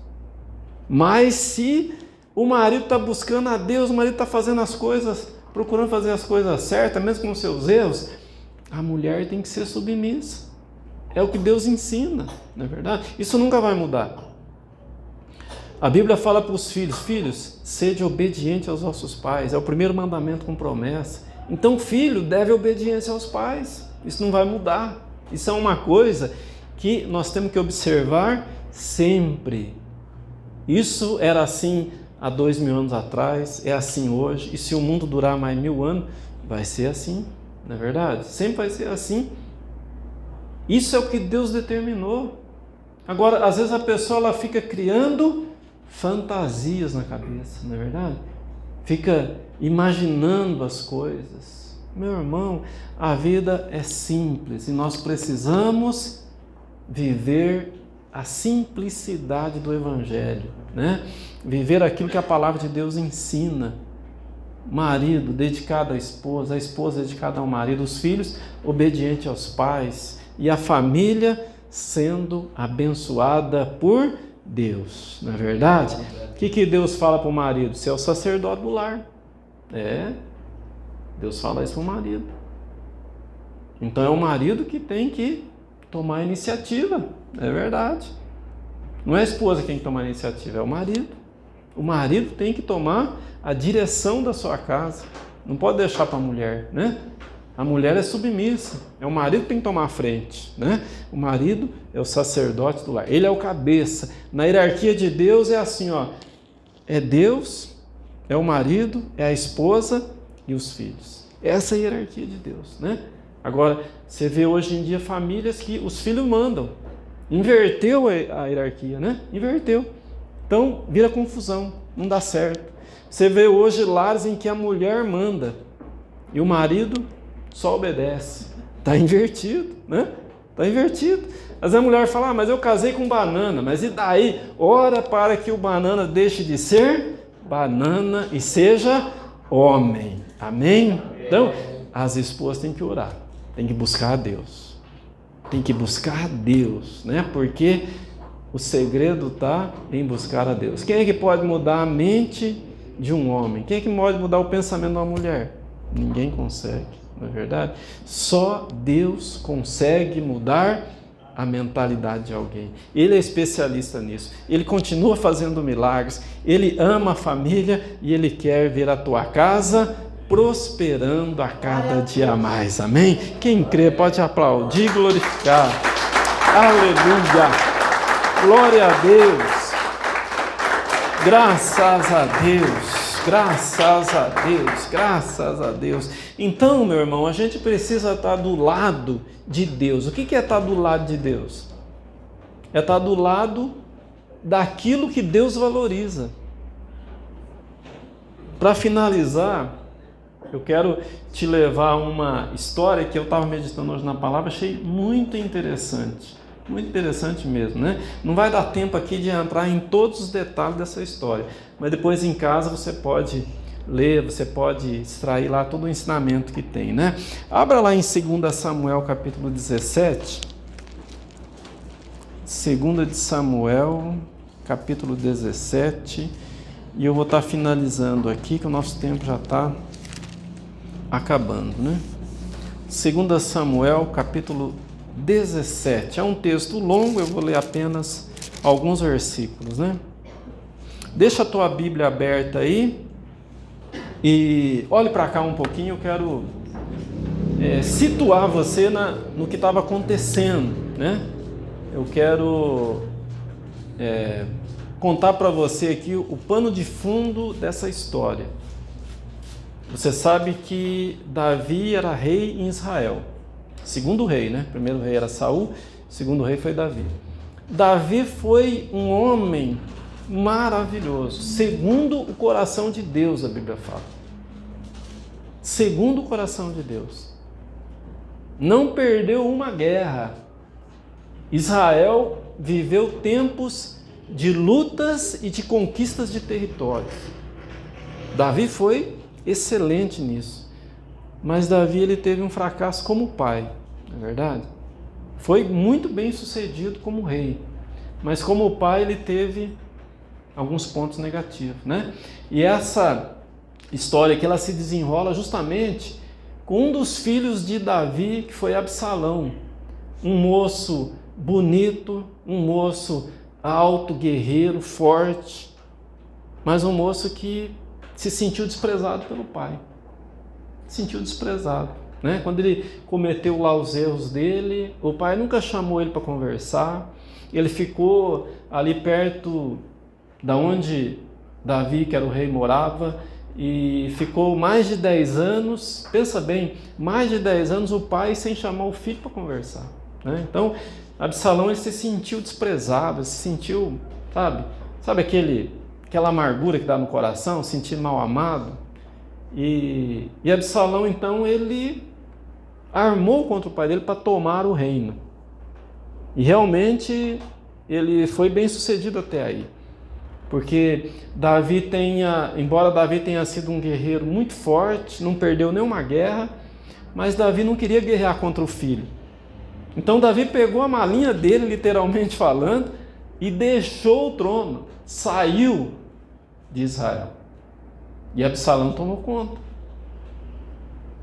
Mas se o marido está buscando a Deus, o marido está fazendo as coisas, procurando fazer as coisas certas, mesmo com os seus erros, a mulher tem que ser submissa. É o que Deus ensina, não é verdade? Isso nunca vai mudar. A Bíblia fala para os filhos: filhos, sede obediente aos vossos pais. É o primeiro mandamento com promessa. Então o filho deve obediência aos pais. Isso não vai mudar. Isso é uma coisa que nós temos que observar sempre. Isso era assim há 2000 anos atrás, é assim hoje. E se o mundo durar mais 1000 anos, vai ser assim, não é verdade? Sempre vai ser assim. Isso é o que Deus determinou. Agora, às vezes a pessoa ela fica criando fantasias na cabeça, não é verdade? Fica imaginando as coisas. Meu irmão, a vida é simples e nós precisamos viver a simplicidade do Evangelho, né? Viver aquilo que a palavra de Deus ensina. Marido dedicado à esposa, a esposa dedicada ao marido, os filhos obedientes aos pais e a família sendo abençoada por Deus, não é verdade? O que Deus fala para o marido? Você é o sacerdote do lar. Deus fala isso para o marido. Então é o marido que tem que tomar a iniciativa, é verdade. Não é a esposa quem tem que tomar a iniciativa, é o marido. O marido tem que tomar a direção da sua casa. Não pode deixar para a mulher, né? A mulher é submissa, é o marido que tem que tomar a frente, né? O marido é o sacerdote do lar, ele é o cabeça. Na hierarquia de Deus é assim, ó, é Deus, é o marido, é a esposa e os filhos. Essa é a hierarquia de Deus, né? Agora, você vê hoje em dia famílias que os filhos mandam, inverteu a hierarquia, né? Inverteu. Então, vira confusão, não dá certo. Você vê hoje lares em que a mulher manda e o marido só obedece. Está invertido, né? Está invertido. Às vezes a mulher fala: mas eu casei com banana. Mas e daí? Ora para que o banana deixe de ser banana e seja homem. Amém? Então, as esposas têm que orar. Têm que buscar a Deus. Tem que buscar a Deus, né? Porque o segredo está em buscar a Deus. Quem é que pode mudar a mente de um homem? Quem é que pode mudar o pensamento de uma mulher? Ninguém consegue. Não é verdade? Só Deus consegue mudar a mentalidade de alguém. Ele é especialista nisso. Ele continua fazendo milagres. Ele ama a família e Ele quer ver a tua casa prosperando a cada dia mais. Amém? Quem crê pode aplaudir e glorificar. Aleluia! Glória a Deus! Graças a Deus! Graças a Deus, graças a Deus. Então, meu irmão, a gente precisa estar do lado de Deus. O que é estar do lado de Deus? É estar do lado daquilo que Deus valoriza. Para finalizar, eu quero te levar a uma história que eu estava meditando hoje na palavra, achei muito interessante mesmo, né? Não vai dar tempo aqui de entrar em todos os detalhes dessa história, mas depois em casa você pode ler, você pode extrair lá todo o ensinamento que tem, né? Abra lá em 2 Samuel capítulo 17, 2 de Samuel capítulo 17, e eu vou estar finalizando aqui, que o nosso tempo já está acabando, né? 2 Samuel capítulo 17, é um texto longo, eu vou ler apenas alguns versículos, né? Deixa a tua Bíblia aberta aí e olhe para cá um pouquinho. Eu quero situar você no que estava acontecendo, né? Eu quero contar para você aqui o pano de fundo dessa história. Você sabe que Davi era rei em Israel. Segundo rei, né? Primeiro rei era Saul, segundo rei foi Davi. Davi foi um homem maravilhoso, segundo o coração de Deus, a Bíblia fala. Segundo o coração de Deus. Não perdeu uma guerra. Israel viveu tempos de lutas e de conquistas de territórios. Davi foi excelente nisso. Mas Davi ele teve um fracasso como pai, não é verdade? Foi muito bem sucedido como rei, mas como pai ele teve alguns pontos negativos, né? E essa história aqui ela se desenrola justamente com um dos filhos de Davi, que foi Absalão, um moço bonito, um moço alto, guerreiro, forte, mas um moço que se sentiu desprezado pelo pai. Se sentiu desprezado, né? Quando ele cometeu lá os erros dele, o pai nunca chamou ele para conversar. Ele ficou ali perto da onde Davi, que era o rei, morava, e ficou mais de 10 anos, pensa bem, mais de 10 anos o pai sem chamar o filho para conversar, né? Então, Absalão ele se sentiu desprezado, se sentiu, sabe aquela amargura que dá no coração, sentir mal amado. E Absalão então ele armou contra o pai dele para tomar o reino. E realmente ele foi bem sucedido até aí. Porque embora Davi tenha sido um guerreiro muito forte, não perdeu nenhuma guerra, mas Davi não queria guerrear contra o filho. Então Davi pegou a malinha dele, literalmente falando, e deixou o trono, saiu de Israel. E Absalão tomou conta.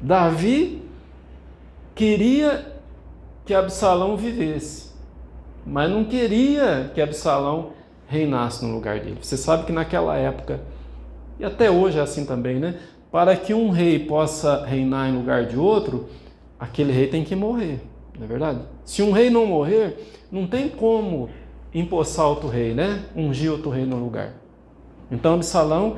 Davi queria que Absalão vivesse, mas não queria que Absalão reinasse no lugar dele. Você sabe que naquela época, e até hoje é assim também, né? Para que um rei possa reinar em lugar de outro, aquele rei tem que morrer, não é verdade? Se um rei não morrer, não tem como empossar outro rei, né? Ungir outro rei no lugar. Então Absalão,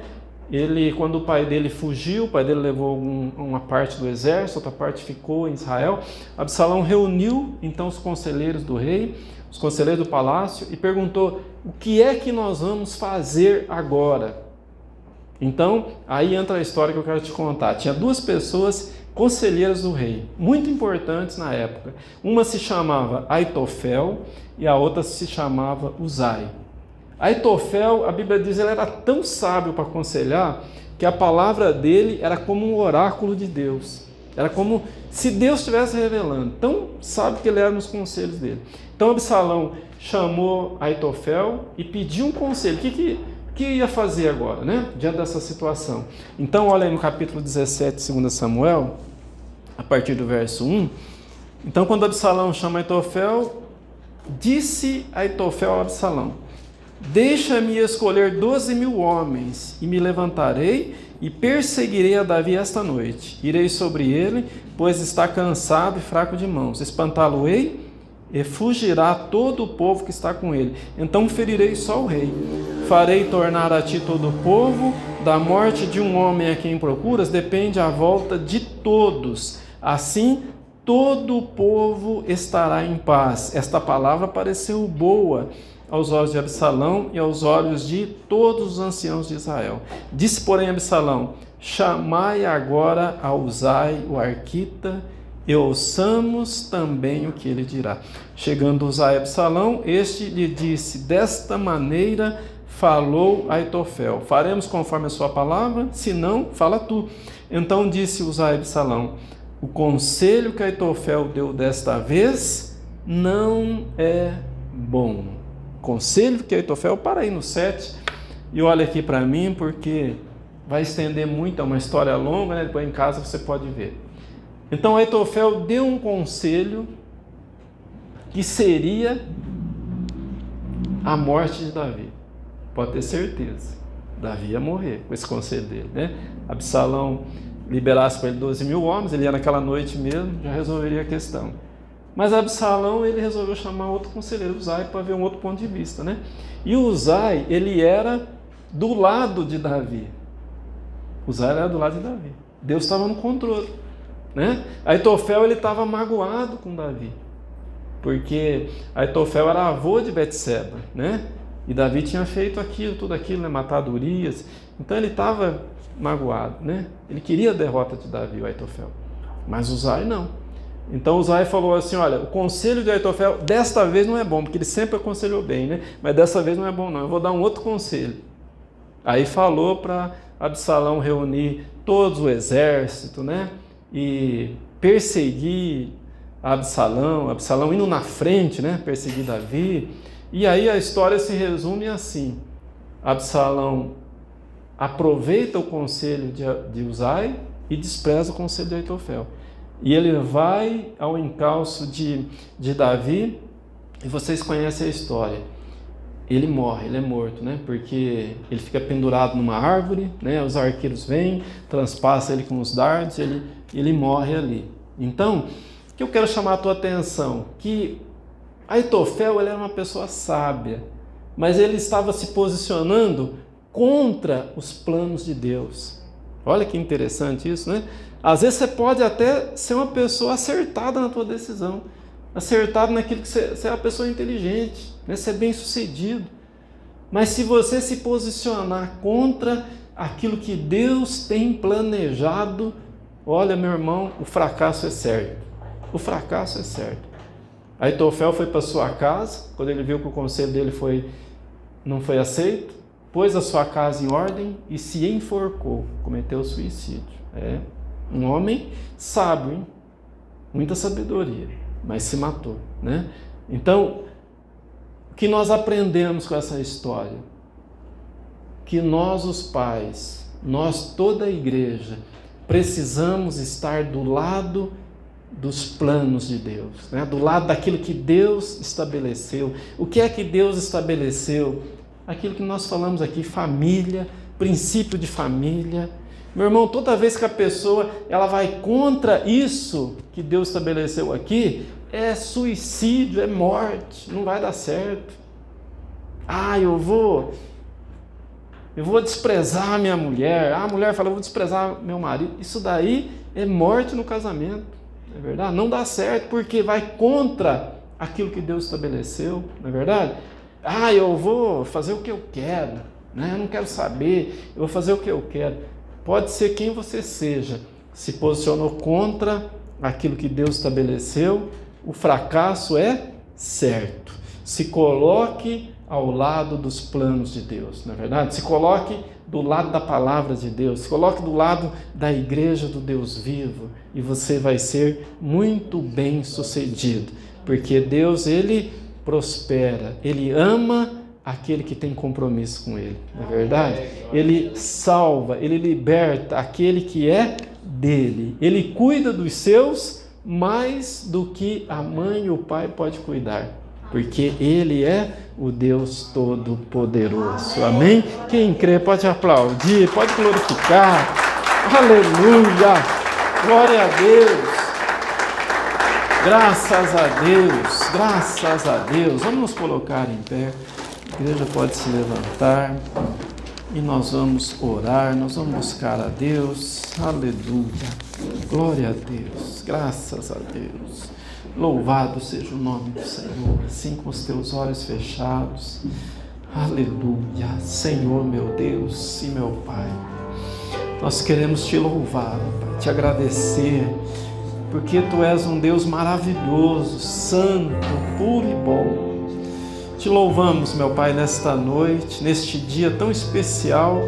quando o pai dele fugiu, o pai dele levou uma parte do exército, outra parte ficou em Israel. Absalão reuniu então os conselheiros do rei, os conselheiros do palácio, e perguntou: o que é que nós vamos fazer agora? Então, aí entra a história que eu quero te contar. Tinha duas pessoas conselheiras do rei, muito importantes na época. Uma se chamava Aitofel e a outra se chamava Uzai. Aitofel, a Bíblia diz, ele era tão sábio para aconselhar que a palavra dele era como um oráculo de Deus. Era como se Deus estivesse revelando. Tão sábio que ele era nos conselhos dele. Então Absalão chamou Aitofel e pediu um conselho. O que ia fazer agora, né? Diante dessa situação. Então olha aí no capítulo 17 de 2 Samuel, a partir do verso 1. Então quando Absalão chama Aitofel, disse Aitofel a Absalão: deixa-me escolher 12.000 homens, e me levantarei e perseguirei a Davi esta noite. Irei sobre ele, pois está cansado e fraco de mãos. Espantá-lo-ei e fugirá todo o povo que está com ele. Então ferirei só o rei. Farei tornar a ti todo o povo. Da morte de um homem a quem procuras depende a volta de todos. Assim todo o povo estará em paz. Esta palavra pareceu boa aos olhos de Absalão e aos olhos de todos os anciãos de Israel. Disse, porém, Absalão: chamai agora a Uzai, o arquita, e ouçamos também o que ele dirá. Chegando Uzai a Absalão, este lhe disse: desta maneira falou Aitofel: faremos conforme a sua palavra, se não, fala tu. Então disse Uzai a Absalão: o conselho que Aitofel deu desta vez não é bom. Conselho que Aitofel, para aí no 7 e olha aqui para mim, porque vai estender muito, é uma história longa, né? Depois em casa você pode ver. Então Aitofel deu um conselho que seria a morte de Davi, pode ter certeza. Davi ia morrer com esse conselho dele, né? Absalão liberasse para ele 12.000 homens, ele ia naquela noite mesmo, já resolveria a questão. Mas Absalão, ele resolveu chamar outro conselheiro, Uzai, para ver um outro ponto de vista, né? E o Uzai, ele era do lado de Davi. Uzai era do lado de Davi. Deus estava no controle, né? Aitofel, ele estava magoado com Davi, porque Aitofel era avô de Betseba, né? E Davi tinha feito aquilo, tudo aquilo, né? Matado Urias. Então ele estava magoado, né? Ele queria a derrota de Davi, o Aitofel. Mas Uzai não. Então Uzai falou assim, olha, o conselho de Aitofel desta vez não é bom, porque ele sempre aconselhou bem, né? Mas dessa vez não é bom não, eu vou dar um outro conselho. Aí falou para Absalão reunir todo o exército, né? E perseguir Absalão indo na frente, né? Perseguir Davi. E aí a história se resume assim: Absalão aproveita o conselho de Uzai e despreza o conselho de Aitofel. E ele vai ao encalço de Davi, e vocês conhecem a história. Ele morre, ele é morto, né? Porque ele fica pendurado numa árvore, né? Os arqueiros vêm, transpassam ele com os dardos, ele morre ali. Então, o que eu quero chamar a tua atenção? Que Aitofel, ele era uma pessoa sábia, mas ele estava se posicionando contra os planos de Deus. Olha que interessante isso, né? Às vezes você pode até ser uma pessoa acertada na tua decisão, acertado naquilo que você é uma pessoa inteligente, né? Ser bem sucedido. Mas se você se posicionar contra aquilo que Deus tem planejado, olha, meu irmão, o fracasso é certo. O fracasso é certo. Aitofel foi para sua casa, quando ele viu que o conselho dele não foi aceito, pôs a sua casa em ordem e se enforcou, cometeu suicídio. É um homem sábio, hein? Muita sabedoria, mas se matou, né? Então, o que nós aprendemos com essa história? Que nós, os pais, nós, toda a igreja, precisamos estar do lado dos planos de Deus, né? Do lado daquilo que Deus estabeleceu. O que é que Deus estabeleceu? Aquilo que nós falamos aqui, família, princípio de família. Meu irmão, toda vez que a pessoa ela vai contra isso que Deus estabeleceu aqui, é suicídio, é morte, não vai dar certo. Eu vou desprezar minha mulher. A mulher fala, eu vou desprezar meu marido. Isso daí é morte no casamento. Não é verdade? Não dá certo, porque vai contra aquilo que Deus estabeleceu, não é verdade? Eu vou fazer o que eu quero, né? Eu não quero saber, eu vou fazer o que eu quero. Pode ser quem você seja, se posicionou contra aquilo que Deus estabeleceu, o fracasso é certo. Se coloque ao lado dos planos de Deus, não é verdade? Se coloque do lado da palavra de Deus, se coloque do lado da igreja do Deus vivo, e você vai ser muito bem sucedido, porque Deus, ele prospera, ele ama aquele que tem compromisso com ele, não é verdade? Ele salva, ele liberta aquele que é dele, ele cuida dos seus mais do que a mãe e o pai pode cuidar, porque ele é o Deus Todo-Poderoso. Amém? Quem crê pode aplaudir, pode glorificar. Aleluia! Glória a Deus! Graças a Deus! Graças a Deus! Vamos nos colocar em pé. A igreja pode se levantar e nós vamos orar, nós vamos buscar a Deus. Aleluia! Glória a Deus! Graças a Deus! Louvado seja o nome do Senhor, assim com os teus olhos fechados. Aleluia, Senhor meu Deus e meu Pai, nós queremos te louvar, Pai, te agradecer, porque Tu és um Deus maravilhoso, santo, puro e bom. Te louvamos, meu Pai, nesta noite, neste dia tão especial,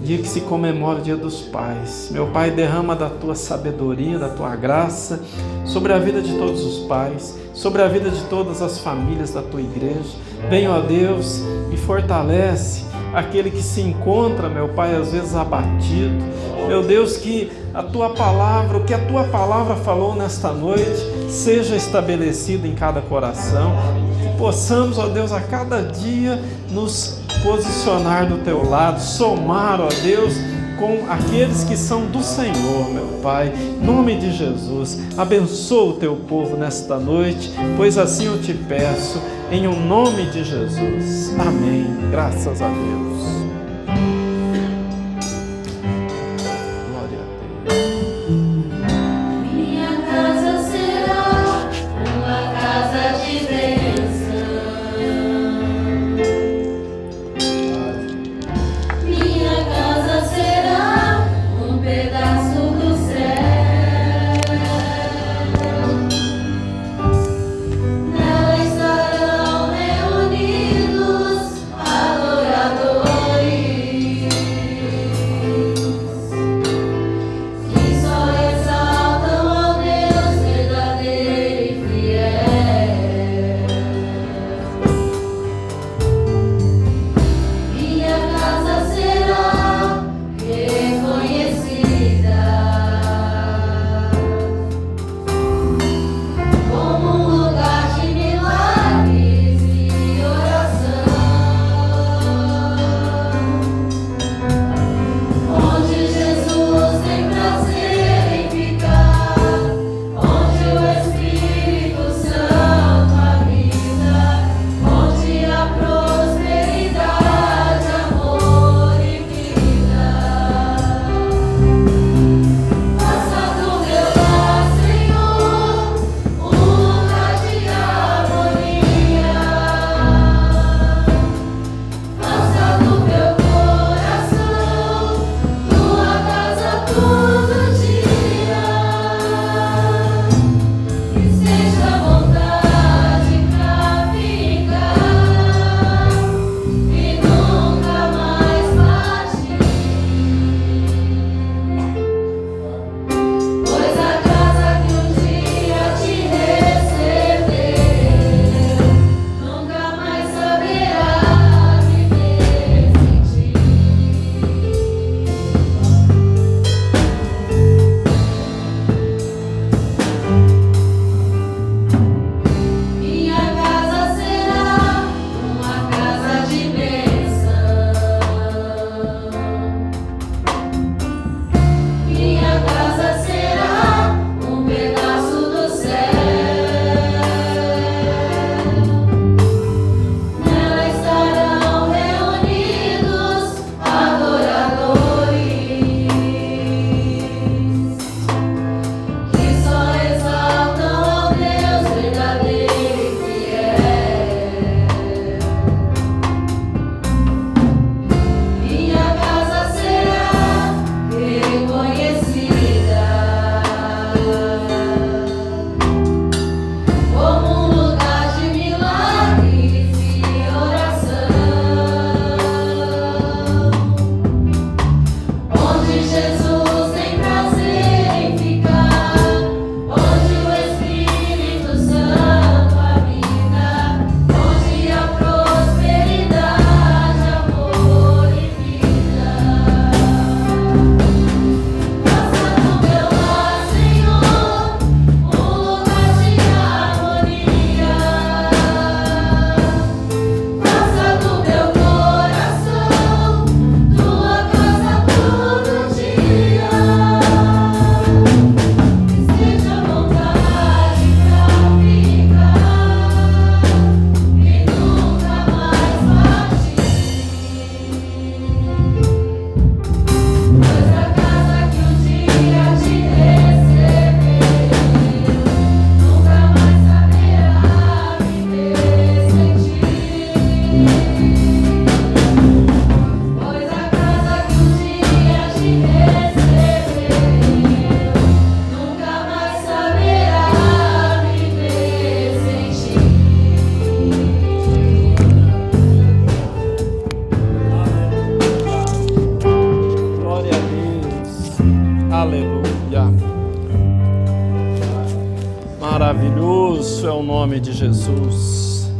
dia que se comemora o Dia dos Pais. Meu Pai, derrama da Tua sabedoria, da Tua graça sobre a vida de todos os pais, sobre a vida de todas as famílias da Tua igreja. Venha, ó Deus, e fortalece aquele que se encontra, meu Pai, às vezes abatido. Meu Deus, que a Tua palavra, o que a Tua palavra falou nesta noite, seja estabelecido em cada coração. Que possamos, ó Deus, a cada dia nos posicionar do teu lado, somar, ó Deus, com aqueles que são do Senhor, meu Pai. Em nome de Jesus, abençoa o teu povo nesta noite, pois assim eu te peço, em o nome de Jesus. Amém. Graças a Deus. Glória a Deus. Minha casa será uma casa de bênção. Minha casa será um pedaço do céu. Nela estarão reunidos adoradores que só exaltam ao Deus verdadeiro e fiel. Minha casa será reconhecida como um lugar de milagres e oração, onde Jesus tem prazer em ficar, onde o Espírito Santo habita, onde há prosperidade, amor e vida. Faça do meu lar, Senhor, um lugar de harmonia. Faça do meu coração tua casa todo dia. Que seja vontade pra ficar e nunca mais partir. Pois a casa que um dia te recebeu nunca mais saberá viver sem ti. Minha casa será uma casa de bênção. Minha casa será um pedaço do céu. Nela estarão reunidos adoradores que só exaltam ao Deus verdadeiro e fiel. Minha casa será reconhecida como um lugar de milagres e oração, onde Jesus tem prazer em ficar, onde o Espírito Santo habita, onde há prosperidade, amor e vida. Faça do meu lar, Senhor, um lugar de harmonia. Faça do meu coração tua casa todo dia. Que seja vontade pra ficar e nunca mais partir. Pois a casa que um dia te recebeu nunca mais saberá viver sem ti. Pois a casa que um dia te recebeu nunca mais saberá viver sem ti. Glória a Deus. Aleluia. Maravilhoso é o nome de Jesus.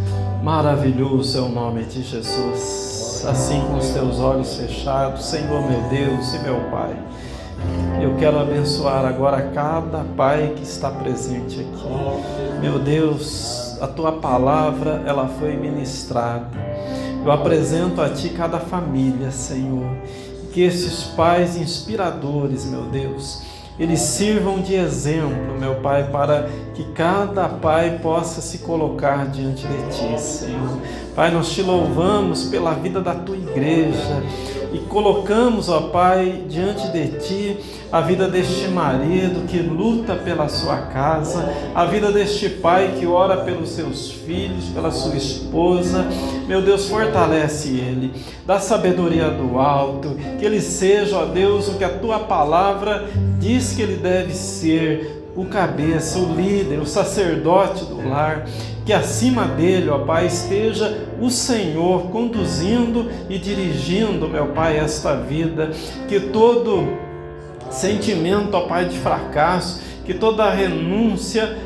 Maravilhoso é o nome de Jesus. Assim, com os teus olhos fechados, Senhor meu Deus e meu Pai, eu quero abençoar agora cada pai que está presente aqui. Meu Deus, a tua palavra, ela foi ministrada. Eu apresento a Ti cada família, Senhor. Que esses pais inspiradores, meu Deus, eles sirvam de exemplo, meu Pai, para que cada pai possa se colocar diante de Ti, Senhor. Pai, nós Te louvamos pela vida da Tua igreja e colocamos, ó Pai, diante de Ti a vida deste marido que luta pela sua casa, a vida deste pai que ora pelos seus filhos, pela sua esposa. Meu Deus, fortalece ele, dá sabedoria do alto, que ele seja, ó Deus, o que a Tua palavra diz que ele deve ser, o cabeça, o líder, o sacerdote do lar, que acima dele, ó Pai, esteja o Senhor conduzindo e dirigindo, meu Pai, esta vida, que todo sentimento, ó Pai, de fracasso, que toda renúncia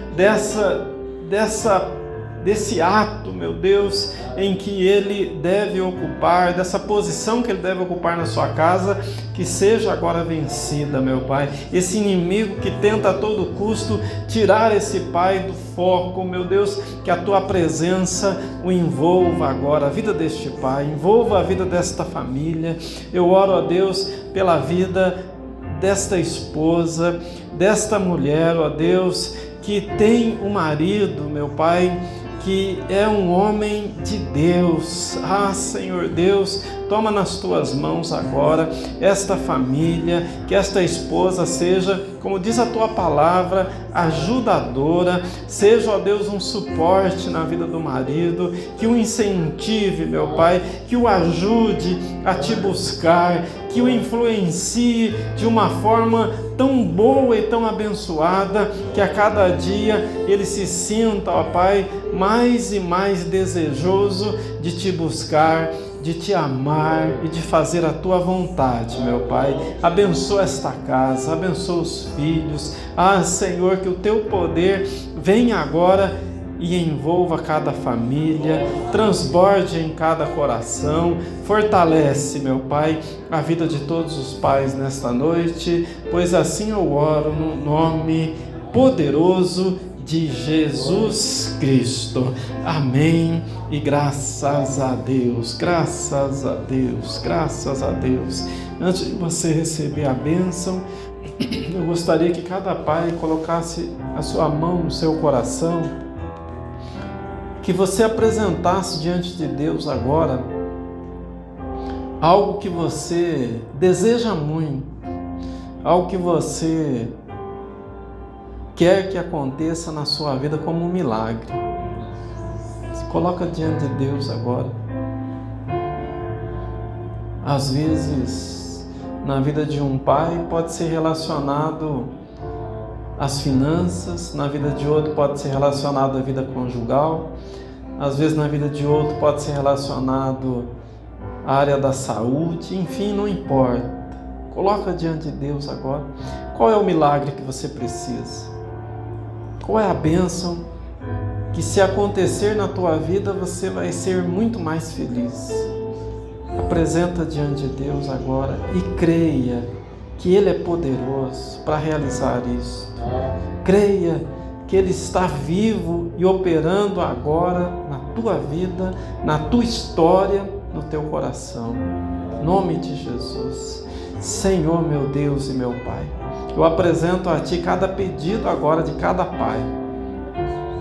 desse ato, meu Deus, em que ele deve ocupar, dessa posição que ele deve ocupar na sua casa, que seja agora vencida, meu Pai. Esse inimigo que tenta a todo custo tirar esse pai do foco, meu Deus, que a Tua presença o envolva agora, a vida deste pai, envolva a vida desta família. Eu oro a Deus pela vida desta esposa, desta mulher, ó Deus, que tem um marido, meu Pai, que é um homem de Deus. Ah, Senhor Deus, toma nas Tuas mãos agora esta família, que esta esposa seja, como diz a Tua palavra, ajudadora, seja, ó Deus, um suporte na vida do marido, que o incentive, meu Pai, que o ajude a Te buscar, que o influencie de uma forma tão boa e tão abençoada, que a cada dia ele se sinta, ó Pai, mais e mais desejoso de Te buscar, de Te amar e de fazer a Tua vontade, meu Pai. Abençoa esta casa, abençoa os filhos. Ah, Senhor, que o Teu poder venha agora e envolva cada família, transborde em cada coração, fortalece, meu Pai, a vida de todos os pais nesta noite, pois assim eu oro no nome poderoso de Jesus Cristo. Amém. E graças a Deus, graças a Deus, graças a Deus. Antes de você receber a bênção, eu gostaria que cada pai colocasse a sua mão no seu coração, que você apresentasse diante de Deus agora algo que você deseja muito, algo que você quer que aconteça na sua vida como um milagre. Se coloca diante de Deus agora. Às vezes, na vida de um pai pode ser relacionado às finanças, na vida de outro pode ser relacionado à vida conjugal, às vezes na vida de outro pode ser relacionado à área da saúde, enfim, não importa. Coloca diante de Deus agora. Qual é o milagre que você precisa? Qual é a bênção que, se acontecer na tua vida, você vai ser muito mais feliz? Apresenta diante de Deus agora e creia que Ele é poderoso para realizar isso. Creia que Ele está vivo e operando agora na tua vida, na tua história, no teu coração. Em nome de Jesus. Senhor, meu Deus e meu Pai, eu apresento a Ti cada pedido agora de cada pai.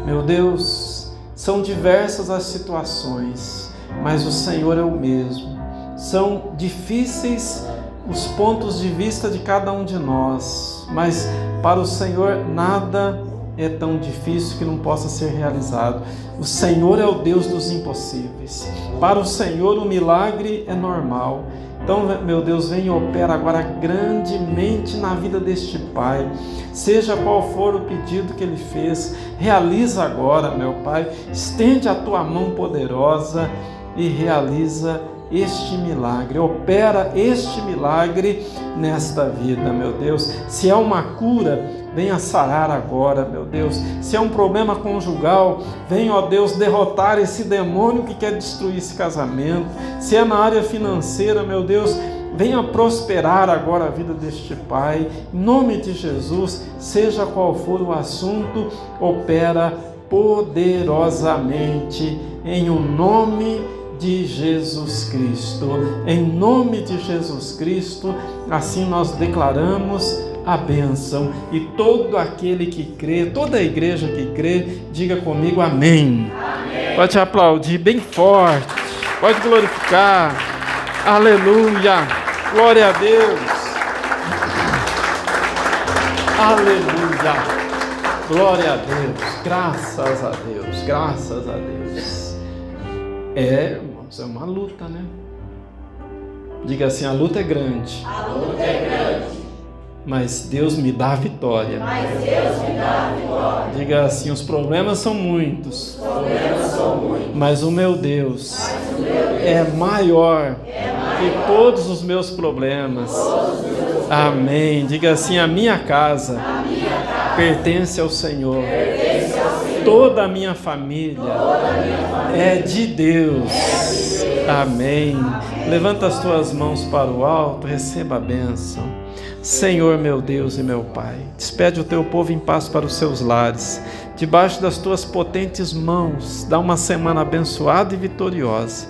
Meu Deus, são diversas as situações, mas o Senhor é o mesmo. São difíceis os pontos de vista de cada um de nós, mas para o Senhor nada é tão difícil que não possa ser realizado. O Senhor é o Deus dos impossíveis. Para o Senhor o milagre é normal. Então, meu Deus, vem e opera agora grandemente na vida deste pai. Seja qual for o pedido que ele fez, realiza agora, meu Pai. Estende a Tua mão poderosa e realiza este milagre. Opera este milagre nesta vida, meu Deus. Se é uma cura, venha sarar agora, meu Deus. Se é um problema conjugal, venha, ó Deus, derrotar esse demônio que quer destruir esse casamento. Se é na área financeira, meu Deus, venha prosperar agora a vida deste pai. Em nome de Jesus, seja qual for o assunto, opera poderosamente em o nome de Jesus Cristo. Em nome de Jesus Cristo, assim nós declaramos a bênção. E todo aquele que crê, toda a igreja que crê, diga comigo amém. Amém. Pode aplaudir bem forte, pode glorificar. Aleluia, glória a Deus. Aleluia, glória a Deus, graças a Deus, graças a Deus. Irmãos, é uma luta, né? Diga assim, a luta é grande. A luta é grande. Mas Deus me dá a vitória. Diga assim, os problemas são muitos. Mas o meu Deus é maior que todos os meus problemas. Amém. Diga assim, a minha casa pertence ao Senhor. Toda a minha família é de Deus. Amém. Levanta as tuas mãos para o alto, receba a bênção. Senhor, meu Deus e meu Pai, despede o teu povo em paz para os seus lares, debaixo das tuas potentes mãos. Dá uma semana abençoada e vitoriosa.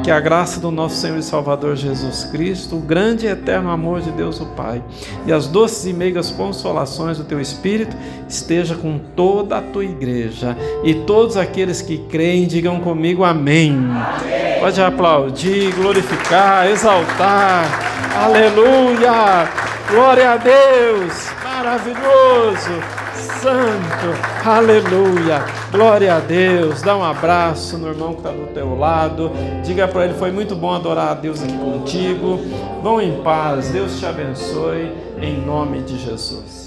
Que a graça do nosso Senhor e Salvador Jesus Cristo, o grande e eterno amor de Deus o Pai, e as doces e meigas consolações do teu Espírito esteja com toda a tua igreja. E todos aqueles que creem, digam comigo amém. Amém. Pode aplaudir, glorificar, exaltar. Aleluia! Glória a Deus! Maravilhoso! Santo, aleluia, glória a Deus. Dá um abraço no irmão que está do teu lado, diga para ele, foi muito bom adorar a Deus aqui contigo. Vão em paz, Deus te abençoe, em nome de Jesus.